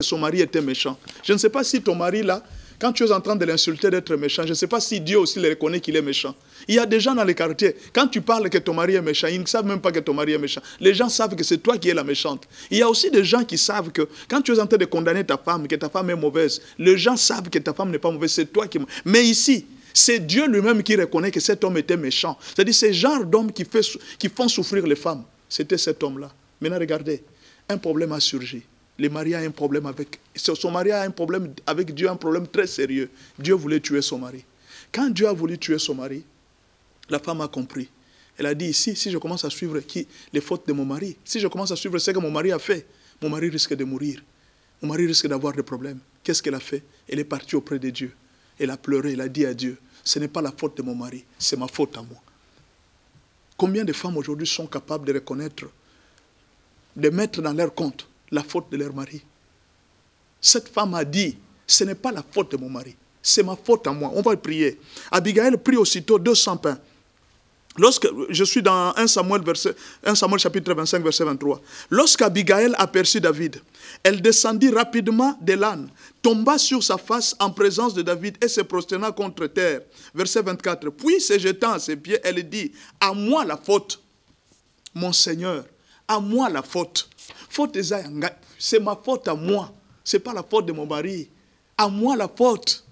son mari était méchant. Je ne sais pas si ton mari là, quand tu es en train de l'insulter d'être méchant, je ne sais pas si Dieu aussi le reconnaît qu'il est méchant. Il y a des gens dans les quartiers, quand tu parles que ton mari est méchant, ils ne savent même pas que ton mari est méchant. Les gens savent que c'est toi qui es la méchante. Il y a aussi des gens qui savent que quand tu es en train de condamner ta femme, que ta femme est mauvaise, les gens savent que ta femme n'est pas mauvaise, c'est toi qui... Mais ici, c'est Dieu lui-même qui reconnaît que cet homme était méchant. C'est-à-dire c'est le genre d'homme qui font souffrir les femmes. C'était cet homme-là. Maintenant, regardez, un problème a surgi. Le mari a un problème avec... Son mari a un problème avec Dieu, un problème très sérieux. Dieu voulait tuer son mari. Quand Dieu a voulu tuer son mari, la femme a compris. Elle a dit, ici, si je commence à suivre les fautes de mon mari, si je commence à suivre ce que mon mari a fait, mon mari risque de mourir. Mon mari risque d'avoir des problèmes. Qu'est-ce qu'elle a fait? Elle est partie auprès de Dieu. Elle a pleuré, elle a dit à Dieu, ce n'est pas la faute de mon mari, c'est ma faute à moi. Combien de femmes aujourd'hui sont capables de reconnaître, de mettre dans leur compte la faute de leur mari? Cette femme a dit, ce n'est pas la faute de mon mari, c'est ma faute à moi. On va prier. Abigail prie aussitôt 200 pains. Lorsque je suis dans 1 Samuel chapitre 25, verset 23. Lorsqu'Abigail aperçut David, elle descendit rapidement de l'âne, tomba sur sa face en présence de David et se prosterna contre terre. Verset 24. Puis se jetant à ses pieds, elle dit, à moi la faute, mon Seigneur, à moi la faute. Faute c'est ma faute à moi, ce n'est pas la faute de mon mari. À moi la faute.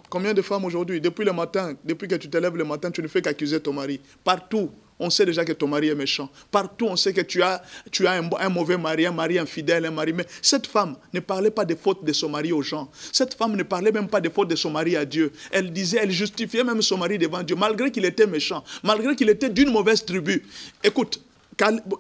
Combien de femmes aujourd'hui, depuis le matin, depuis que tu te lèves le matin, tu ne fais qu'accuser ton mari. Partout, on sait déjà que ton mari est méchant. Partout, on sait que tu as un mauvais mari, un mari infidèle, un mari... Mais cette femme ne parlait pas des fautes de son mari aux gens. Cette femme ne parlait même pas des fautes de son mari à Dieu. Elle disait, elle justifiait même son mari devant Dieu, malgré qu'il était méchant, malgré qu'il était d'une mauvaise tribu. Écoute,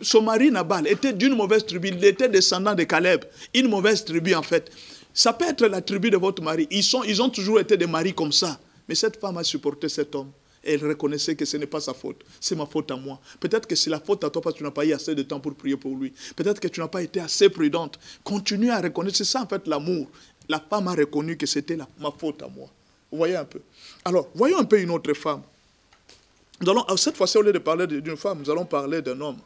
son mari Nabal était d'une mauvaise tribu, il était descendant de Caleb, une mauvaise tribu en fait. Ça peut être la tribu de votre mari. Ils ont toujours été des maris comme ça. Mais cette femme a supporté cet homme. Et elle reconnaissait que ce n'est pas sa faute. C'est ma faute à moi. Peut-être que c'est la faute à toi parce que tu n'as pas eu assez de temps pour prier pour lui. Peut-être que tu n'as pas été assez prudente. Continue à reconnaître. C'est ça en fait l'amour. La femme a reconnu que c'était ma faute à moi. Vous voyez un peu. Alors, voyons un peu une autre femme. Cette fois-ci, au lieu de parler d'une femme, nous allons parler d'un homme.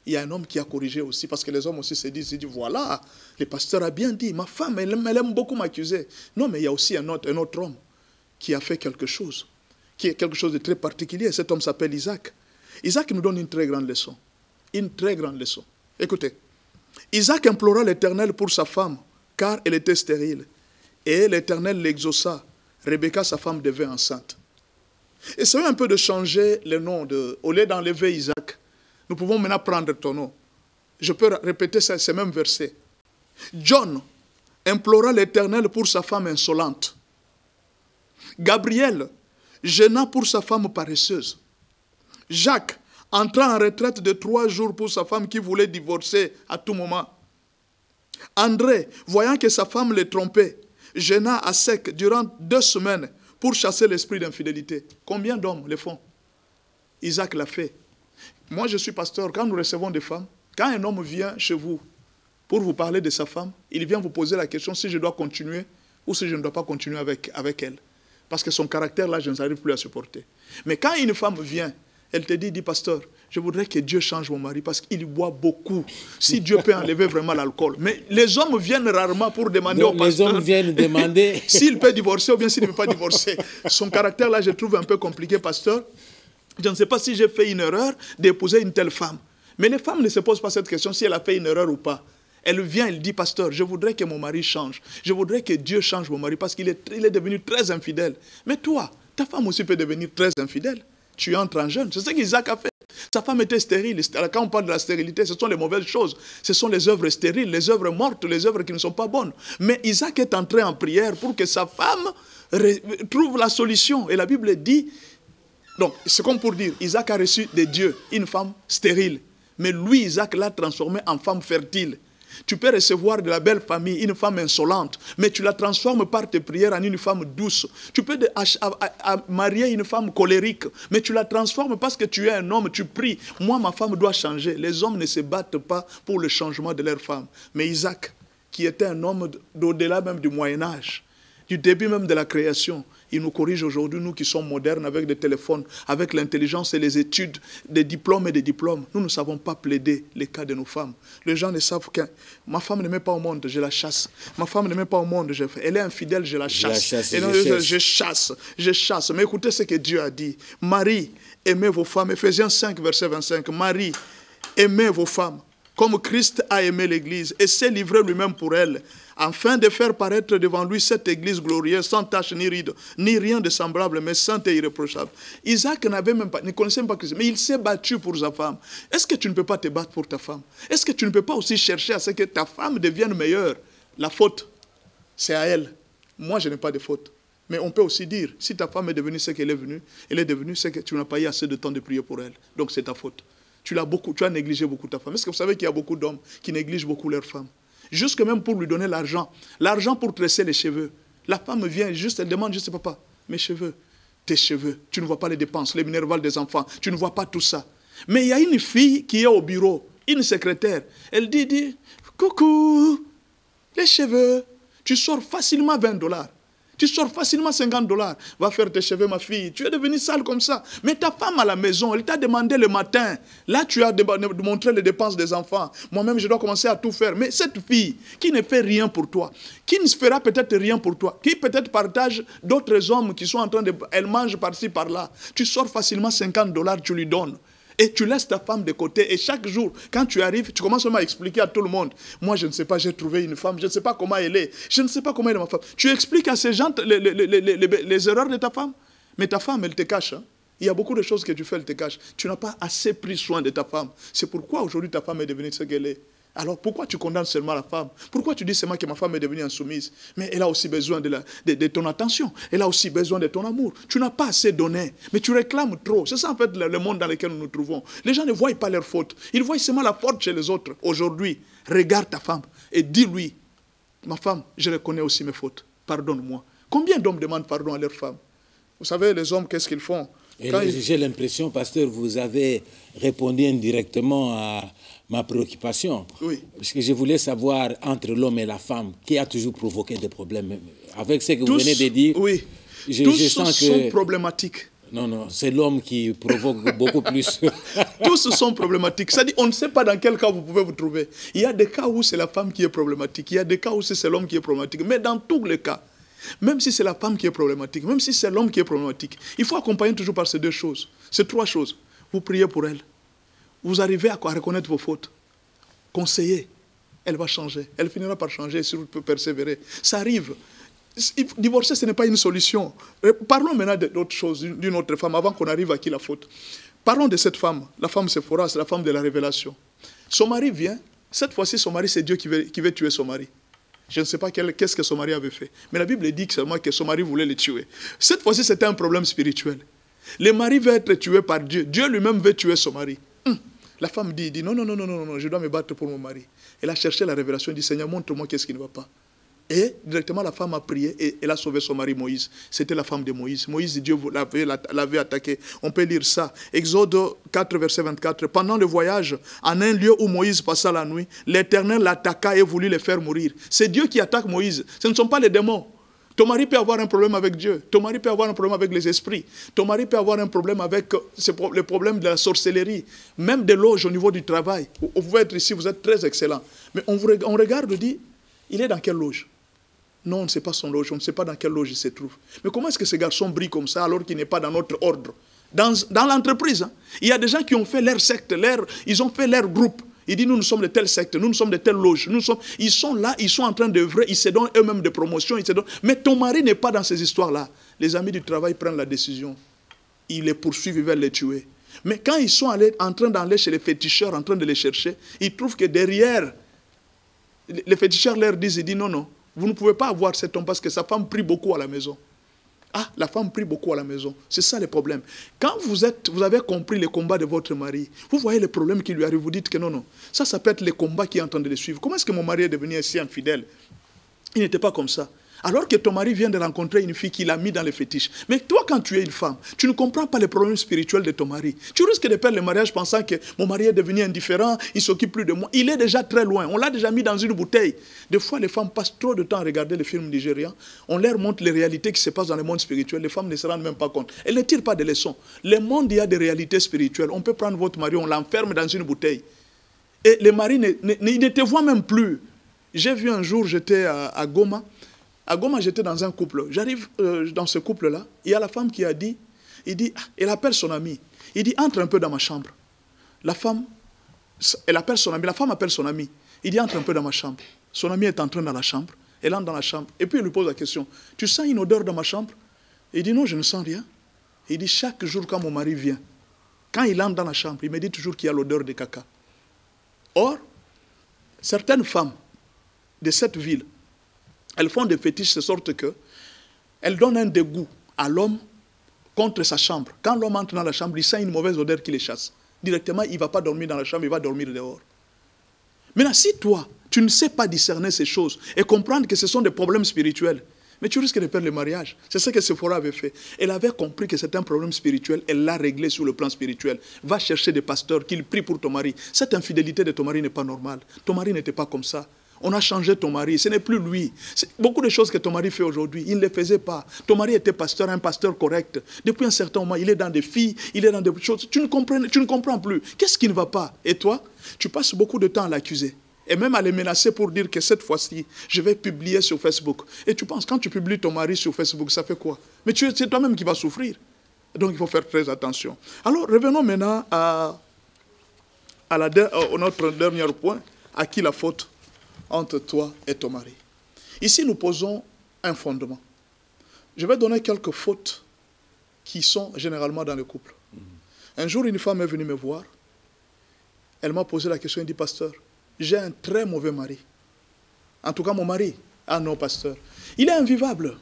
Il y a un homme qui a corrigé aussi, parce que les hommes aussi se disent, voilà, le pasteur a bien dit, ma femme, elle aime beaucoup m'accuser. Non, mais il y a aussi un autre homme qui a fait quelque chose, qui est quelque chose de très particulier. Cet homme s'appelle Isaac. Isaac nous donne une très grande leçon. Une très grande leçon. Écoutez, Isaac implora l'Éternel pour sa femme, car elle était stérile. Et l'Éternel l'exauça. Rebecca, sa femme, devint enceinte. Essayons un peu de changer le nom. Au lieu d'enlever Isaac, nous pouvons maintenant prendre ton nom. Je peux répéter ces mêmes versets. John implora l'Éternel pour sa femme insolente. Gabriel gêna pour sa femme paresseuse. Jacques entra en retraite de 3 jours pour sa femme qui voulait divorcer à tout moment. André, voyant que sa femme le trompait, gêna à sec durant 2 semaines pour chasser l'esprit d'infidélité. Combien d'hommes le font? Isaac l'a fait. Moi, je suis pasteur. Quand nous recevons des femmes, quand un homme vient chez vous pour vous parler de sa femme, il vient vous poser la question si je dois continuer ou si je ne dois pas continuer avec elle. Parce que son caractère, là, je n'arrive plus à supporter. Mais quand une femme vient, elle te dit, pasteur, je voudrais que Dieu change mon mari parce qu'il boit beaucoup. Si Dieu peut enlever vraiment l'alcool. Mais les hommes viennent rarement pour demander au pasteur. Les hommes viennent demander s'il peut divorcer ou bien s'il ne peut pas divorcer. Son caractère, là, je trouve un peu compliqué, pasteur. Je ne sais pas si j'ai fait une erreur d'épouser une telle femme. Mais les femmes ne se posent pas cette question si elle a fait une erreur ou pas. Elle vient, elle dit, pasteur, je voudrais que mon mari change. Je voudrais que Dieu change mon mari parce qu'il est devenu très infidèle. Mais toi, ta femme aussi peut devenir très infidèle. Tu entres en jeûne. C'est ce qu'Isaac a fait. Sa femme était stérile. Quand on parle de la stérilité, ce sont les mauvaises choses. Ce sont les œuvres stériles, les œuvres mortes, les œuvres qui ne sont pas bonnes. Mais Isaac est entré en prière pour que sa femme trouve la solution. Et la Bible dit... Donc, c'est comme pour dire, Isaac a reçu de Dieu une femme stérile. Mais lui, Isaac, l'a transformée en femme fertile. Tu peux recevoir de la belle famille une femme insolente, mais tu la transformes par tes prières en une femme douce. Tu peux marier une femme colérique, mais tu la transformes parce que tu es un homme, tu pries. Moi, ma femme doit changer. Les hommes ne se battent pas pour le changement de leur femme. Mais Isaac, qui était un homme d'au-delà même du Moyen-Âge, Du début même de la création. Il nous corrige aujourd'hui, nous qui sommes modernes, avec des téléphones, avec l'intelligence et les études, des diplômes et des diplômes. Nous ne savons pas plaider les cas de nos femmes. Les gens ne savent que ma femme ne met pas au monde, je la chasse. Ma femme ne met pas au monde, elle est infidèle, je la chasse. Je chasse. Mais écoutez ce que Dieu a dit. Marie, aimez vos femmes. Ephésiens 5, verset 25. Marie, aimez vos femmes, comme Christ a aimé l'Église et s'est livré lui-même pour elle, afin de faire paraître devant lui cette Église glorieuse, sans tache ni ride, ni rien de semblable, mais sainte et irréprochable. Isaac ne connaissait même pas Christ, mais il s'est battu pour sa femme. Est-ce que tu ne peux pas te battre pour ta femme? Est-ce que tu ne peux pas aussi chercher à ce que ta femme devienne meilleure? La faute, c'est à elle. Moi, je n'ai pas de faute. Mais on peut aussi dire, si ta femme est devenue ce qu'elle est devenue ce que tu n'as pas eu assez de temps de prier pour elle. Donc c'est ta faute. Tu as négligé beaucoup ta femme. Est-ce que vous savez qu'il y a beaucoup d'hommes qui négligent beaucoup leur femme? Jusque même pour lui donner l'argent. L'argent pour tresser les cheveux. La femme vient juste, elle demande juste, papa, mes cheveux, tes cheveux. Tu ne vois pas les dépenses, les minervales des enfants. Tu ne vois pas tout ça. Mais il y a une fille qui est au bureau, une secrétaire. Elle dit, coucou, les cheveux. Tu sors facilement $20. Tu sors facilement $50. Va faire tes cheveux, ma fille. Tu es devenue sale comme ça. Mais ta femme à la maison, elle t'a demandé le matin. Là, tu as montré les dépenses des enfants. Moi-même, je dois commencer à tout faire. Mais cette fille qui ne fait rien pour toi, qui ne fera peut-être rien pour toi, qui peut-être partage d'autres hommes qui sont en train de... Elle mange par-ci, par-là. Tu sors facilement $50, tu lui donnes. Et tu laisses ta femme de côté. Et chaque jour, quand tu arrives, tu commences à expliquer à tout le monde. Moi, je ne sais pas, j'ai trouvé une femme. Je ne sais pas comment elle est. Je ne sais pas comment elle est ma femme. Tu expliques à ces gens les erreurs de ta femme. Mais ta femme, elle te cache. Hein. Il y a beaucoup de choses que tu fais, elle te cache. Tu n'as pas assez pris soin de ta femme. C'est pourquoi aujourd'hui ta femme est devenue ce qu'elle est. Alors pourquoi tu condamnes seulement la femme? Pourquoi tu dis seulement que ma femme est devenue insoumise? Mais elle a aussi besoin de ton attention. Elle a aussi besoin de ton amour. Tu n'as pas assez donné, mais tu réclames trop. C'est ça en fait le monde dans lequel nous nous trouvons. Les gens ne voient pas leurs fautes. Ils voient seulement la faute chez les autres. Aujourd'hui, regarde ta femme et dis-lui, ma femme, je reconnais aussi mes fautes. Pardonne-moi. Combien d'hommes demandent pardon à leur femme? Vous savez, les hommes, qu'est-ce qu'ils font? J'ai l'impression, pasteur, vous avez répondu indirectement à ma préoccupation. Oui. Parce que je voulais savoir, entre l'homme et la femme, qui a toujours provoqué des problèmes. Avec ce que vous venez de dire, oui. je sens que... sont problématiques. Non, c'est l'homme qui provoque beaucoup plus. Tous sont problématiques. C'est-à-dire, on ne sait pas dans quel cas vous pouvez vous trouver. Il y a des cas où c'est la femme qui est problématique. Il y a des cas où c'est l'homme qui est problématique. Mais dans tous les cas, même si c'est la femme qui est problématique, même si c'est l'homme qui est problématique, il faut accompagner toujours par ces deux choses, ces trois choses. Vous priez pour elle. Vous arrivez à reconnaître vos fautes. Conseillez. Elle va changer. Elle finira par changer si vous pouvez persévérer. Ça arrive. Divorcer, ce n'est pas une solution. Parlons maintenant d'autre chose, d'une autre femme, avant qu'on arrive à qui la faute. Parlons de cette femme. La femme Séphora, c'est la femme de la révélation. Son mari vient. Cette fois-ci, son mari, c'est Dieu qui veut tuer son mari. Je ne sais pas qu'est-ce que son mari avait fait. Mais la Bible dit seulement que son mari voulait le tuer. Cette fois-ci, c'était un problème spirituel. Le mari veut être tué par Dieu. Dieu lui-même veut tuer son mari. La femme dit non, je dois me battre pour mon mari. Elle a cherché la révélation, elle dit, Seigneur, montre-moi qu'est-ce qui ne va pas. Et directement, la femme a prié et elle a sauvé son mari Moïse. C'était la femme de Moïse. Moïse, Dieu l'avait attaqué. On peut lire ça. Exode 4, verset 24. Pendant le voyage, en un lieu où Moïse passa la nuit, l'Éternel l'attaqua et voulut le faire mourir. C'est Dieu qui attaque Moïse. Ce ne sont pas les démons. Ton mari peut avoir un problème avec Dieu. Ton mari peut avoir un problème avec les esprits. Ton mari peut avoir un problème avec le problème de la sorcellerie. Même des loges au niveau du travail. Vous pouvez être ici, vous êtes très excellent. Mais on regarde et dit, il est dans quelle loge? Non, on ne sait pas son loge, on ne sait pas dans quelle loge il se trouve. Mais comment est-ce que ce garçon brille comme ça alors qu'il n'est pas dans notre ordre? Dans l'entreprise, hein, il y a des gens qui ont fait leur secte, ils ont fait leur groupe. Ils disent, nous sommes de telle secte, nous sommes de telle loge. Ils sont là, ils sont en train d'œuvrer, ils se donnent eux-mêmes des promotions. Mais ton mari n'est pas dans ces histoires-là. Les amis du travail prennent la décision. Ils les poursuivent, ils veulent les tuer. Mais quand ils sont en train d'aller chez les féticheurs, en train de les chercher, ils trouvent que derrière, les féticheurs leur disent, ils disent, non, vous ne pouvez pas avoir cet homme parce que sa femme prie beaucoup à la maison. Ah, la femme prie beaucoup à la maison. C'est ça le problème. Quand vous avez compris le combat de votre mari, vous voyez le problème qui lui arrive, vous dites que non. Ça peut être le combat qui est en train de le suivre. Comment est-ce que mon mari est devenu si infidèle? Il n'était pas comme ça. Alors que ton mari vient de rencontrer une fille qui l'a mis dans les fétiches. Mais toi, quand tu es une femme, tu ne comprends pas les problèmes spirituels de ton mari. Tu risques de perdre le mariage pensant que mon mari est devenu indifférent, il ne s'occupe plus de moi. Il est déjà très loin. On l'a déjà mis dans une bouteille. Des fois, les femmes passent trop de temps à regarder les films nigérians. On leur montre les réalités qui se passent dans le monde spirituel. Les femmes ne se rendent même pas compte. Elles ne tirent pas de leçons. Le monde, il y a des réalités spirituelles. On peut prendre votre mari, on l'enferme dans une bouteille. Et les maris ne te voient même plus. J'ai vu un jour, j'étais à Goma. À Goma, j'étais dans un couple. J'arrive dans ce couple-là. Il y a la femme qui a dit, elle appelle son ami. Il dit, entre un peu dans ma chambre. La femme, elle appelle son ami. La femme appelle son ami. Il dit, entre un peu dans ma chambre. Son ami est entré dans la chambre. Elle entre dans la chambre. Et puis, il lui pose la question, tu sens une odeur dans ma chambre? Il dit, non, je ne sens rien. Il dit, chaque jour, quand mon mari vient, quand il entre dans la chambre, il me dit toujours qu'il y a l'odeur de caca. Or, certaines femmes de cette ville, elles font des fétiches de sorte que elles donnent un dégoût à l'homme contre sa chambre. Quand l'homme entre dans la chambre, il sent une mauvaise odeur qui les chasse. Directement, il ne va pas dormir dans la chambre, il va dormir dehors. Maintenant, si toi, tu ne sais pas discerner ces choses et comprendre que ce sont des problèmes spirituels, mais tu risques de perdre le mariage. C'est ce que Sephora avait fait. Elle avait compris que c'est un problème spirituel, elle l'a réglé sur le plan spirituel. Va chercher des pasteurs qui prient pour ton mari. Cette infidélité de ton mari n'est pas normale. Ton mari n'était pas comme ça. On a changé ton mari, ce n'est plus lui. Beaucoup de choses que ton mari fait aujourd'hui, il ne les faisait pas. Ton mari était pasteur, un pasteur correct. Depuis un certain moment, il est dans des filles, il est dans des choses. Tu ne comprends plus. Qu'est-ce qui ne va pas? Et toi, tu passes beaucoup de temps à l'accuser. Et même à les menacer pour dire que cette fois-ci, je vais publier sur Facebook. Et tu penses, quand tu publies ton mari sur Facebook, ça fait quoi? Mais c'est toi-même qui vas souffrir. Donc il faut faire très attention. Alors revenons maintenant à notre dernier point. À qui la faute entre toi et ton mari? Ici, nous posons un fondement. Je vais donner quelques fautes qui sont généralement dans le couple. Un jour, une femme est venue me voir. Elle m'a posé la question, elle dit, pasteur, j'ai un très mauvais mari. En tout cas, mon mari. Ah non, pasteur. Il est invivable.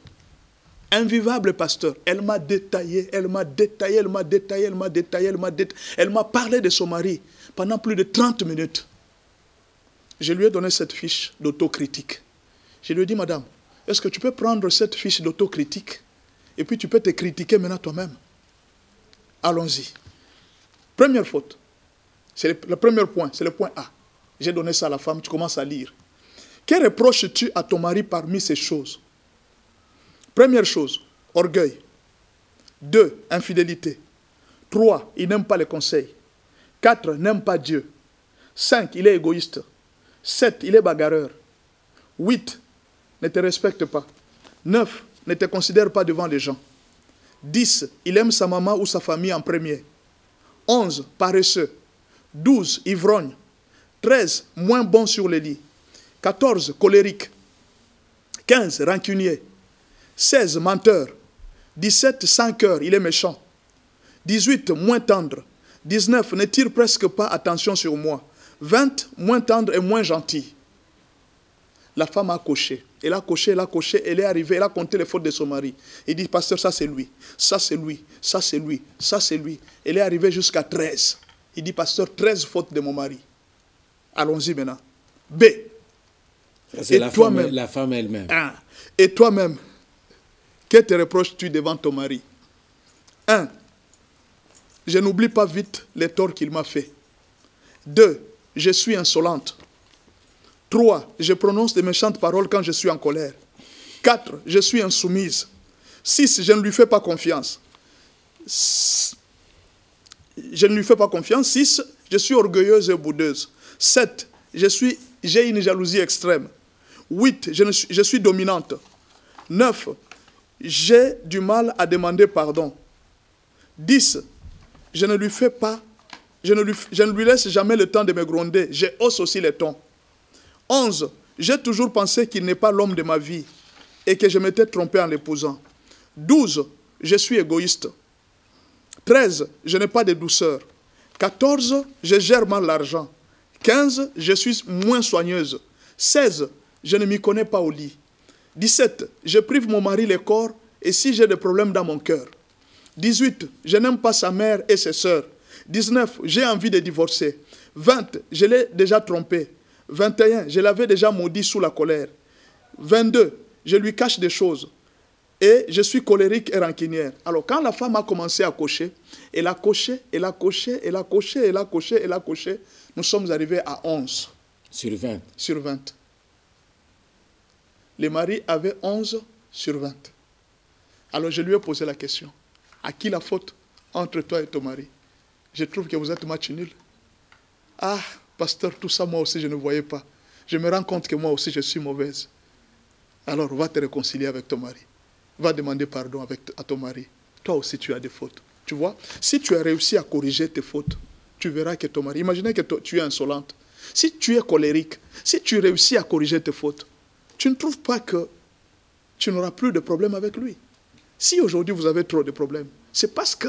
Invivable, pasteur. Elle m'a détaillé, elle m'a détaillé, elle m'a détaillé, elle m'a détaillé, elle m'a détaillé. Elle m'a parlé de son mari pendant plus de 30 minutes. Je lui ai donné cette fiche d'autocritique. Je lui ai dit, madame, est-ce que tu peux prendre cette fiche d'autocritique et puis tu peux te critiquer maintenant toi-même? Allons-y. Première faute. C'est le premier point, c'est le point A. J'ai donné ça à la femme, tu commences à lire. Que reproches-tu à ton mari parmi ces choses? Première chose, orgueil. 2, infidélité. 3, il n'aime pas les conseils. 4, n'aime pas Dieu. 5, il est égoïste. 7, il est bagarreur. 8, ne te respecte pas. 9, ne te considère pas devant les gens. 10, il aime sa maman ou sa famille en premier. 11, paresseux. 12, ivrogne. 13, moins bon sur le lit. 14, colérique. 15, rancunier. 16, menteur. 17, sans cœur, il est méchant. 18, moins tendre. 19, ne tire presque pas attention sur moi. 20, moins tendre et moins gentil. La femme a coché. Elle a coché, elle a coché, elle est arrivée, elle a compté les fautes de son mari. Il dit, pasteur, ça c'est lui, ça c'est lui, ça c'est lui, ça c'est lui. Elle est arrivée jusqu'à 13. Il dit, pasteur, 13 fautes de mon mari. Allons-y maintenant. B. C'est la femme elle-même. Et toi-même, que te reproches-tu devant ton mari? 1. Je n'oublie pas vite les torts qu'il m'a fait. 2. Je suis insolente. 3. Je prononce des méchantes paroles quand je suis en colère. 4. Je suis insoumise. 6. Je ne lui fais pas confiance. Je ne lui fais pas confiance. 6. Je suis orgueilleuse et boudeuse. 7. J'ai une jalousie extrême. 8. Je suis dominante. 9. J'ai du mal à demander pardon. 10. Je ne lui laisse jamais le temps de me gronder. Je hausse aussi les tons. 11. J'ai toujours pensé qu'il n'est pas l'homme de ma vie et que je m'étais trompé en l'épousant. 12. Je suis égoïste. 13. Je n'ai pas de douceur. 14. Je gère mal l'argent. 15. Je suis moins soigneuse. 16. Je ne m'y connais pas au lit. 17. Je prive mon mari le corps et si j'ai des problèmes dans mon cœur. 18. Je n'aime pas sa mère et ses sœurs. 19. J'ai envie de divorcer. 20. Je l'ai déjà trompé. 21. Je l'avais déjà maudit sous la colère. 22. je lui cache des choses. Et je suis colérique et rancunière. Alors, quand la femme a commencé à cocher, elle a coché, elle a coché, elle a coché, elle a coché, elle a coché, nous sommes arrivés à 11. Sur 20. Sur 20. Les maris avaient 11 sur 20. Alors, je lui ai posé la question. À qui la faute entre toi et ton mari? Je trouve que vous êtes match nul. Ah, pasteur, tout ça, moi aussi, je ne voyais pas. Je me rends compte que moi aussi, je suis mauvaise. Alors, va te réconcilier avec ton mari. Va demander pardon à ton mari. Toi aussi, tu as des fautes. Tu vois, si tu as réussi à corriger tes fautes, tu verras que ton mari... Imaginez que tu es insolente. Si tu es colérique, si tu réussis à corriger tes fautes, tu ne trouves pas que tu n'auras plus de problème avec lui. Si aujourd'hui vous avez trop de problèmes, c'est parce que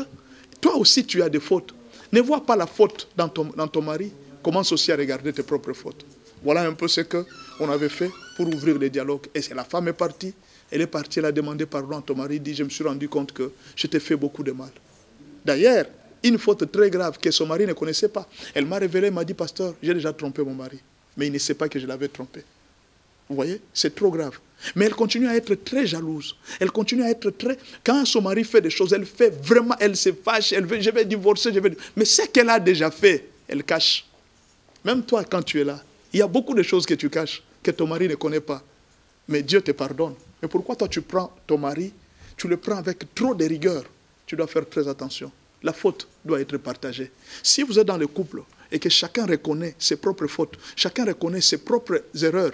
toi aussi tu as des fautes. Ne vois pas la faute dans ton mari. Commence aussi à regarder tes propres fautes. Voilà un peu ce qu'on avait fait pour ouvrir les dialogues. Et la femme est partie. Elle est partie, elle a demandé pardon à ton mari. Elle dit, je me suis rendu compte que je t'ai fait beaucoup de mal. D'ailleurs, une faute très grave que son mari ne connaissait pas. Elle m'a révélé, elle m'a dit, pasteur, j'ai déjà trompé mon mari. Mais il ne sait pas que je l'avais trompé. Vous voyez, c'est trop grave. Mais elle continue à être très jalouse. Elle continue à être très... Quand son mari fait des choses, elle fait vraiment, elle se fâche, elle veut, je vais divorcer, je vais... Mais ce qu'elle a déjà fait, elle cache. Même toi, quand tu es là, il y a beaucoup de choses que tu caches, que ton mari ne connaît pas. Mais Dieu te pardonne. Mais pourquoi toi, tu prends ton mari, tu le prends avec trop de rigueur? Tu dois faire très attention. La faute doit être partagée. Si vous êtes dans le couple et que chacun reconnaît ses propres fautes, chacun reconnaît ses propres erreurs,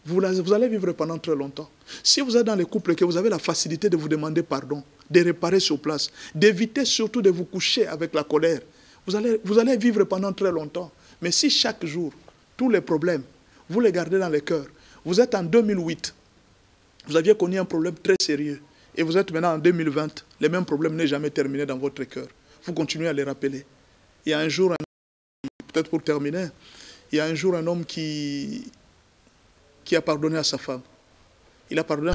vous allez vivre pendant très longtemps. Si vous êtes dans le couple et que vous avez la facilité de vous demander pardon, de réparer sur place, d'éviter surtout de vous coucher avec la colère, vous allez vivre pendant très longtemps. Mais si chaque jour, tous les problèmes, vous les gardez dans le cœur, vous êtes en 2008, vous aviez connu un problème très sérieux, et vous êtes maintenant en 2020, le même problème n'est jamais terminé dans votre cœur. Vous continuez à les rappeler. Il y a un jour, peut-être pour terminer, il y a un jour un homme qui a pardonné à sa femme. Il a pardonné